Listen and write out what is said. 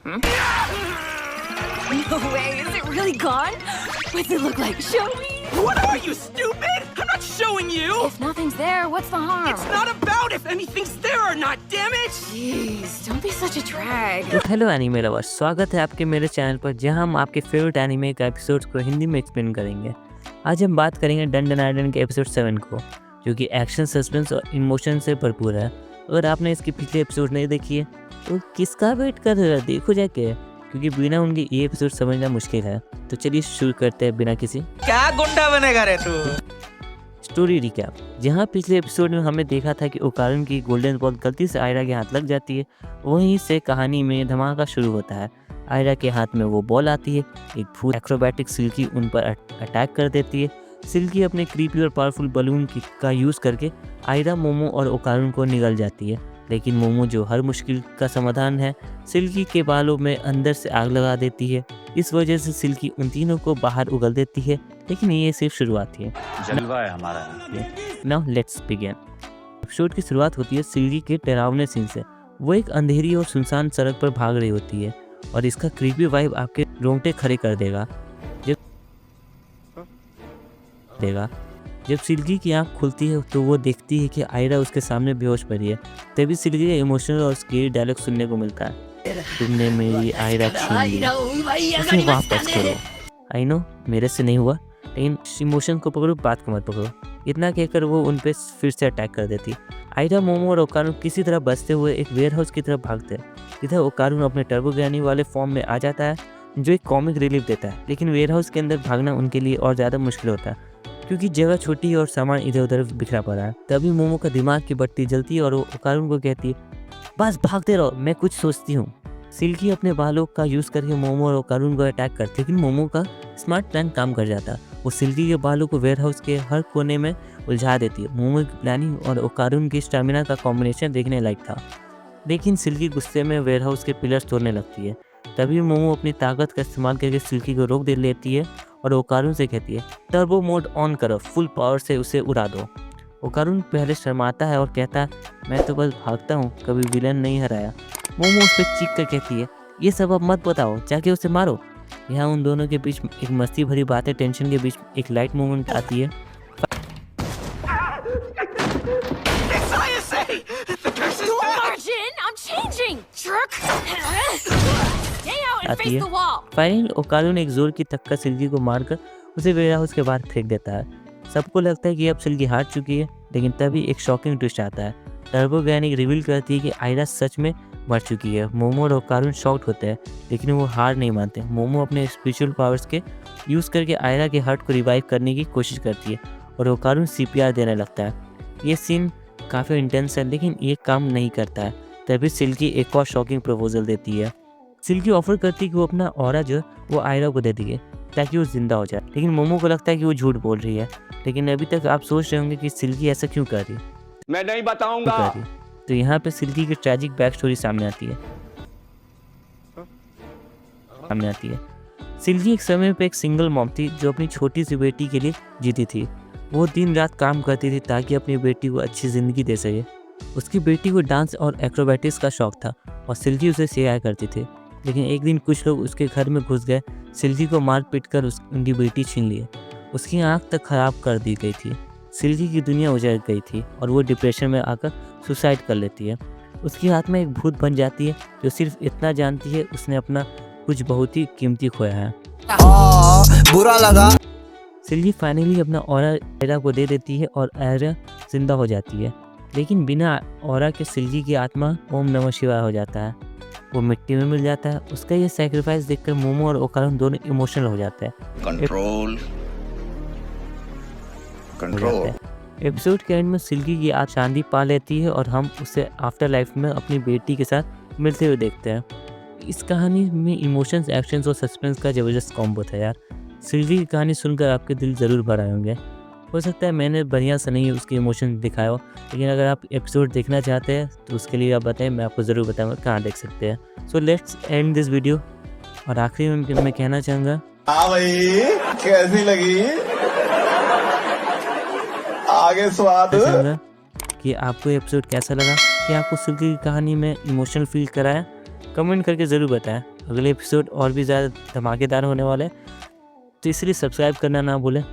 No way, is it really gone? What's it look like? Show me! What are you, stupid? I'm not showing you! If nothing's there, what's the harm? It's not about if anything's there or not, damn it! Jeez, don't be such a drag. तो hello anime lovers, स्वागत है आपके मेरे channel पर जहां हम आपके favourite anime का एपिसोड्स को हिंदी में एक्सप्लेन करेंगे। आज हम बात करेंगे डंडन आइडन के एपिसोड 7 को, जो कि एक्शन, सस्पेंस और इमोशन से भरपूर है। अगर आपने इसके पिछले एपिसोड नहीं देखी है तो किसका वेट कर रहे हो, देखो जाके, क्योंकि बिना उनके ये एपिसोड समझना मुश्किल है। तो चलिए शुरू करते हैं बिना किसी क्या गुंडा बनेगा रे तू। Story recap. जहाँ पिछले एपिसोड में हमने देखा था कि ओकारुन की गोल्डन बॉल गलती से आयरा के हाथ लग जाती है, वहीं से कहानी में धमाका शुरू होता है। आयरा के हाथ में वो बॉल आती है, एक भूत एक्रोबैटिक सिल्की उन पर अटैक कर देती है। सिल्की अपने क्रीपी और पावरफुल बलून का यूज़ करके आयरा, मोमो और ओकारुन को निगल जाती है, लेकिन मोमो जो हर मुश्किल का समाधान है, सिल्की के बालों में अंदर से आग लगा देती है। इस वजह से सिल्की उन तीनों को बाहर उगल देती है, लेकिन ये सिर्फ शुरुआत है। जलवा है हमारा। Now let's begin. एपिसोड की शुरुआत होती है सिल्की के डरावने सीन से। वो एक अंधेरी और सुनसान सड़क पर भाग रही होती है और इसका क्रीपी वाइब आपके रोंगटे खड़े कर देगा। जब सिल्की की आंख खुलती है तो वो देखती है कि आयरा उसके सामने बेहोश पड़ी है। तभी सिल्की का इमोशनल और स्केरी डायलॉग सुनने को मिलता है, तुमने मेरी आयरा छीन ली, उसे वापस करो। आई नो मेरे से नहीं हुआ, लेकिन इमोशन को पकड़ो, बात को मत पकड़ो। इतना कहकर वो उन पे फिर से अटैक कर देती। आयरा, मोमो और ओकारुन किसी तरह बचते हुए एक वेयरहाउस की तरफ भागते हैं। इधर ओकारुन अपने टर्बो ग्रैनी वाले फॉर्म में आ जाता है, जो एक कॉमिक रिलीफ देता है, लेकिन वेयरहाउस के अंदर भागना उनके लिए और ज़्यादा मुश्किल होता है क्योंकि जगह छोटी है और सामान इधर उधर बिखरा पड़ा है। तभी मोमो का दिमाग की बत्ती जलती है और वो ओकारुन को कहती है, बस भागते रहो, मैं कुछ सोचती हूँ। सिल्की अपने बालों का यूज़ करके मोमो और ओकारुन को अटैक करती है, लेकिन मोमो का स्मार्ट प्लान काम कर जाता है। वो सिल्की के बालों को वेयरहाउस के हर कोने में उलझा देती है। मोमो की प्लानिंग और ओकारुन की स्टेमिना का कॉम्बिनेशन देखने लायक था, लेकिन सिल्की गुस्से में वेयरहाउस के पिलर्स तोड़ने लगती है। तभी मोमो अपनी ताकत का इस्तेमाल करके सिल्की को रोक दे लेती है और ओकारुन से कहती है, टर्बो मोड ऑन करो, फुल पावर से उसे उड़ा दो। ओकारुन पहले शर्माता है और कहता है, मैं तो बस भागता हूँ, कभी विलन नहीं हराया। मोमो उस पर चीख कर कहती है, ये सब अब मत बताओ, जाके उसे मारो। यहाँ उन दोनों के बीच एक मस्ती भरी बातें, टेंशन के बीच एक लाइट मोमेंट आती है। आती है फाइनल ओकारुन एक जोर की धक्का सिल्की को मारकर उसे वेयरहाउस के बाहर फेंक देता है। सबको लगता है कि अब सिल्की हार चुकी है, लेकिन तभी एक शॉकिंग ट्विस्ट आता है। टर्बो ग्रैनी रिवील करती है कि आयरा सच में मर चुकी है। मोमो और ओकारुन शॉक्ड होते हैं, लेकिन वो हार नहीं मानते। मोमो अपने स्पिरिचुअल पावर्स के यूज़ करके आयरा के हार्ट को रिवाइव करने की कोशिश करती है और ओकारुन CPR देने लगता है। ये सीन काफ़ी इंटेंस है, लेकिन ये काम नहीं करता है। तभी सिल्की एक और शॉकिंग प्रपोजल देती है। सिल्की ऑफर करती है कि वो अपना ऑरा जो वो आयरा को दे दिए ताकि वो जिंदा हो जाए, लेकिन मोमो को लगता है कि वो झूठ बोल रही है। लेकिन अभी तक आप सोच रहे होंगे कि सिल्की ऐसा क्यों कर रही है, मैं नहीं बताऊंगा। तो यहाँ पे सिल्की की ट्रैजिक बैक स्टोरी सामने आती है। सिल्की एक समय पे एक सिंगल मॉम थी जो अपनी छोटी सी बेटी के लिए जीती थी। वो दिन रात काम करती थी ताकि अपनी बेटी को अच्छी ज़िंदगी दे सके। उसकी बेटी को डांस और एक्रोबैटिक्स का शौक था और सिल्की उसे सिखाया करती थी, लेकिन एक दिन कुछ लोग उसके घर में घुस गए, सिल्की को मार पीट कर उनकी बेटी छीन लिए। उसकी आंख तक खराब कर दी गई थी। सिल्की की दुनिया उजड़ गई थी और वो डिप्रेशन में आकर सुसाइड कर लेती है। उसकी आत्मा एक भूत बन जाती है जो सिर्फ इतना जानती है उसने अपना कुछ बहुत ही कीमती खोया है। बुरा लगा। सिल्की फाइनली अपना ऑरा आयरा को दे देती है और आयरा जिंदा हो जाती है, लेकिन बिना ऑरा के सिल्की की आत्मा ओम नमः शिवाय हो जाता है। वो मिट्टी में मिल जाता है। उसका ये सैक्रिफाइस देखकर मोमो और ओकारुन दोनों इमोशनल हो जाते हैं। कंट्रोल। एपिसोड के एंड में सिल्की की आत्मा शांति पा लेती है और हम उसे आफ्टर लाइफ में अपनी बेटी के साथ मिलते हुए देखते हैं। इस कहानी में इमोशंस, एक्शंस और सस्पेंस का जबरदस्त कॉम्बो था यार। सिल्की की कहानी सुनकर आपके दिल ज़रूर भर आए होंगे। हो सकता है मैंने बढ़िया से नहीं उसके इमोशन दिखाया हो, लेकिन अगर आप एपिसोड देखना चाहते हैं तो उसके लिए आप बताएं, मैं आपको ज़रूर बताऊंगा कहाँ देख सकते हैं। So let's end this video. और आखिरी में मैं कहना चाहूँगा, हाँ भाई कैसी लगी आगे स्वाद कि आपको एपिसोड कैसा लगा, कि आपको सिल्की की कहानी में इमोशनल फील कराया, कमेंट करके ज़रूर बताएं। अगले एपिसोड और भी ज़्यादा धमाकेदार होने वाले हैं, तो इसलिए सब्सक्राइब करना ना भूलें।